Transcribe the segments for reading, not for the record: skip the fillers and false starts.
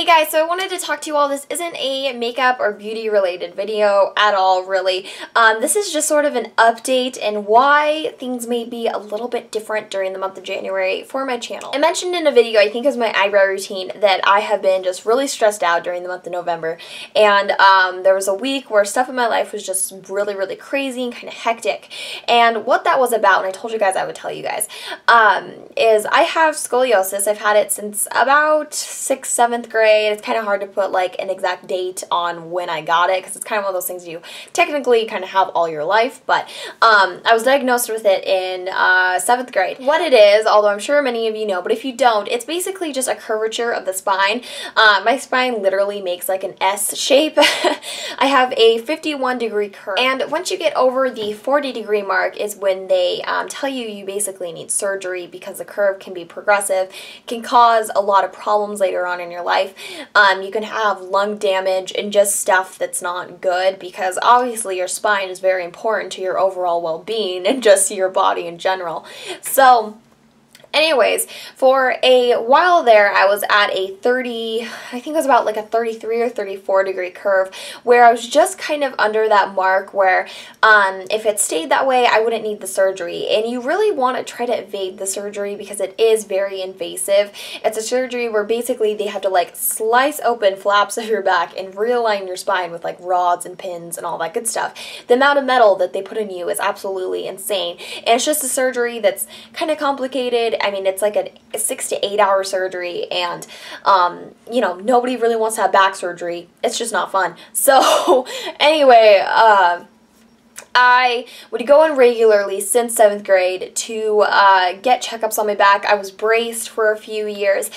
Hey guys, so I wanted to talk to you all. This isn't a makeup or beauty related video at all, really. This is just sort of an update and why things may be a little bit different during the month of January for my channel. I mentioned in a video, I think it was my eyebrow routine, that I have been just really stressed out during the month of November. And there was a week where stuff in my life was just really crazy and kind of hectic. And what that was about, and I told you guys I would tell you guys, is I have scoliosis. I've had it since about 6th, 7th grade. It's kind of hard to put like an exact date on when I got it because it's kind of one of those things you technically kind of have all your life, but I was diagnosed with it in 7th grade. What it is, although I'm sure many of you know, but if you don't, it's basically just a curvature of the spine. My spine literally makes like an S shape. I have a 51-degree curve, and once you get over the 40-degree mark is when they tell you you basically need surgery because the curve can be progressive, can cause a lot of problems later on in your life. You can have lung damage and just stuff that's not good because obviously your spine is very important to your overall well-being and just your body in general. So anyways, for a while there, I was at a I think it was about like a 33 or 34 degree curve where I was just kind of under that mark where if it stayed that way, I wouldn't need the surgery. And you really want to try to evade the surgery because it is very invasive. It's a surgery where basically they have to like slice open flaps of your back and realign your spine with like rods and pins and all that good stuff. The amount of metal that they put in you is absolutely insane. And it's just a surgery that's kind of complicated. I mean, it's like a 6 to 8 hour surgery, and you know, nobody really wants to have back surgery. It's just not fun. So anyway, I would go in regularly since 7th grade to get checkups on my back. I was braced for a few years.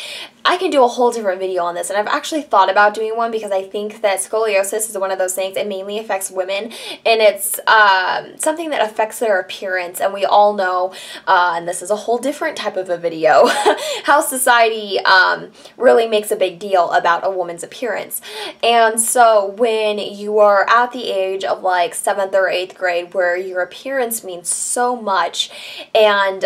I can do a whole different video on this, and I've actually thought about doing one because I think that scoliosis is one of those things. It mainly affects women, and it's something that affects their appearance, and we all know, and this is a whole different type of a video, how society really makes a big deal about a woman's appearance. And so when you are at the age of like 7th or 8th grade where your appearance means so much, and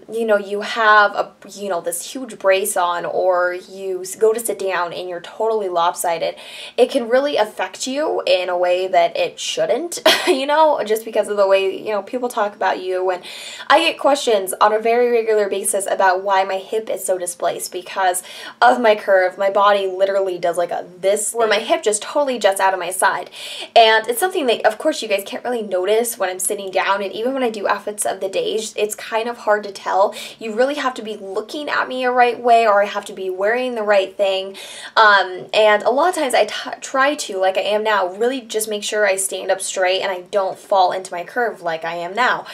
you know, you have this huge brace on, or you go to sit down and you're totally lopsided, it can really affect you in a way that it shouldn't, you know, just because of the way, you know, people talk about you. And I get questions on a very regular basis about why my hip is so displaced because of my curve. My body literally does like this, where my hip just totally juts out of my side. And it's something that, of course, you guys can't really notice when I'm sitting down, and even when I do outfits of the day, it's kind of hard to tell. You really have to be looking at me a right way, or I have to be wearing the right thing, and a lot of times I try to, like I am now, really just make sure I stand up straight and I don't fall into my curve like I am now.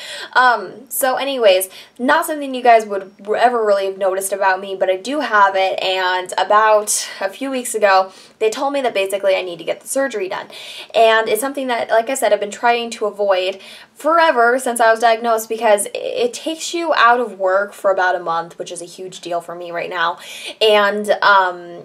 So anyways, not something you guys would ever really have noticed about me, but I do have it, and about a few weeks ago they told me that basically I need to get the surgery done. And it's something that, like I said, I've been trying to avoid forever since I was diagnosed because it takes you out of work for about a month, which is a huge deal for me right now. And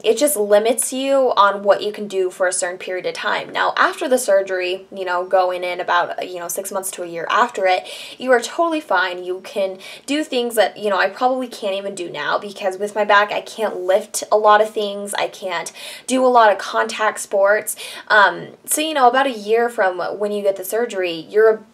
it just limits you on what you can do for a certain period of time. Now, after the surgery, you know, going in about, 6 months to a year after it, you are totally fine. You can do things that, you know, I probably can't even do now because with my back, I can't lift a lot of things. I can't do a lot of contact sports. So, you know, about a year from when you get the surgery, you're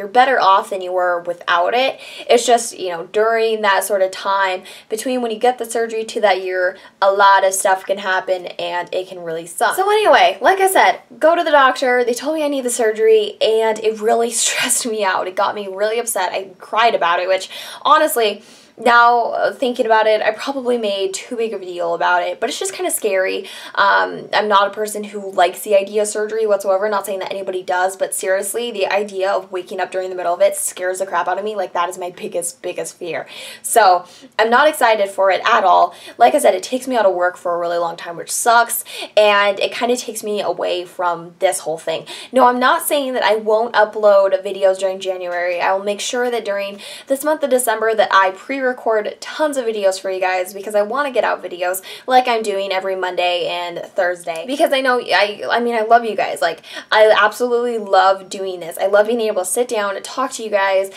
better off than you were without it. It's just, you know, during that sort of time between when you get the surgery to that year, a lot of stuff can happen and it can really suck. So anyway, like I said, go to the doctor. They told me I need the surgery, and it really stressed me out. It got me really upset. I cried about it, which honestly, now, thinking about it, I probably made too big of a deal about it, but it's just kind of scary. I'm not a person who likes the idea of surgery whatsoever, not saying that anybody does, but seriously, the idea of waking up during the middle of it scares the crap out of me. Like, that is my biggest fear. So, I'm not excited for it at all. Like I said, it takes me out of work for a really long time, which sucks, and it kind of takes me away from this whole thing. No, I'm not saying that I won't upload videos during January. I will make sure that during this month of December that I pre-record pre-record tons of videos for you guys because I want to get out videos like I'm doing every Monday and Thursday, because I know, I mean, I love you guys. Like, I absolutely love doing this. I love being able to sit down and talk to you guys,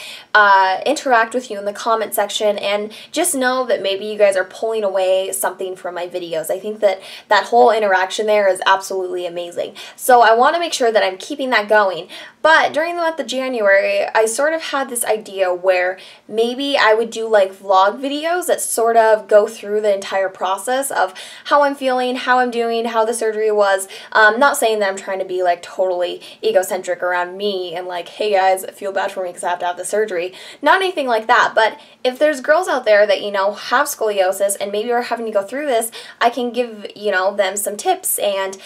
interact with you in the comment section, and just know that maybe you guys are pulling away something from my videos. I think that that whole interaction there is absolutely amazing. So I want to make sure that I'm keeping that going. But during the month of January, I sort of had this idea where maybe I would do like vlog videos that sort of go through the entire process of how I'm feeling, how I'm doing, how the surgery was. Not saying that I'm trying to be like totally egocentric around me and like, hey guys, feel bad for me because I have to have the surgery. Not anything like that, but if there's girls out there that, you know, have scoliosis and maybe are having to go through this, I can give, you know, them some tips and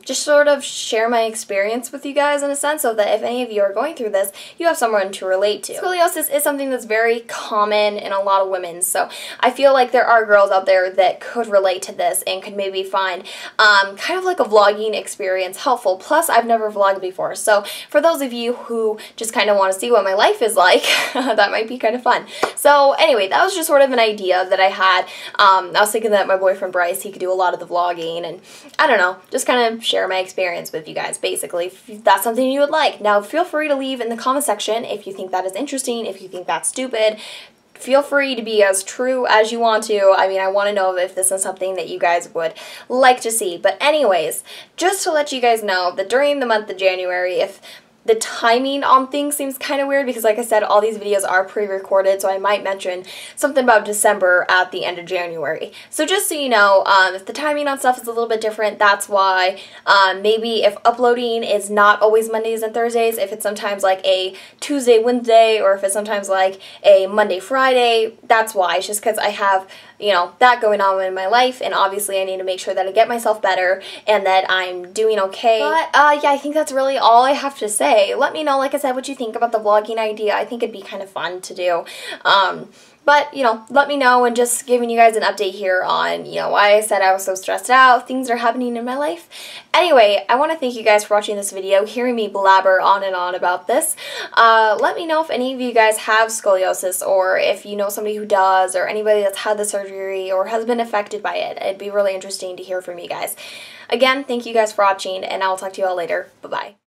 just sort of share my experience with you guys in a sense, so that if any of you are going through this, you have someone to relate to. Scoliosis is something that's very common in a lot of women, so I feel like there are girls out there that could relate to this and could maybe find kind of like a vlogging experience helpful. Plus, I've never vlogged before, so for those of you who just kind of want to see what my life is like, that might be kind of fun. So anyway, that was just sort of an idea that I had. I was thinking that my boyfriend Bryce, he could do a lot of the vlogging, and I don't know, just kind of share my experience with you guys, basically, if that's something you would like. Now, feel free to leave in the comment section if you think that is interesting, if you think that's stupid. Feel free to be as true as you want to. I mean, I want to know if this is something that you guys would like to see. But anyways, just to let you guys know that during the month of January, if the timing on things seems kind of weird because, like I said, all these videos are pre-recorded, so I might mention something about December at the end of January. So just so you know, if the timing on stuff is a little bit different, that's why. Maybe if uploading is not always Mondays and Thursdays, if it's sometimes like a Tuesday, Wednesday, or if it's sometimes like a Monday, Friday, that's why. It's just because I have, you know, that going on in my life, and obviously I need to make sure that I get myself better and that I'm doing okay. But yeah, I think that's really all I have to say. Let me know, like I said, what you think about the vlogging idea. I think it'd be kind of fun to do. But, you know, let me know, and just giving you guys an update here on, you know, why I said I was so stressed out, things are happening in my life. Anyway, I want to thank you guys for watching this video, hearing me blabber on and on about this. Let me know if any of you guys have scoliosis, or if you know somebody who does, or anybody that's had the surgery or has been affected by it. It'd be really interesting to hear from you guys. Again, thank you guys for watching, and I'll talk to you all later. Bye-bye.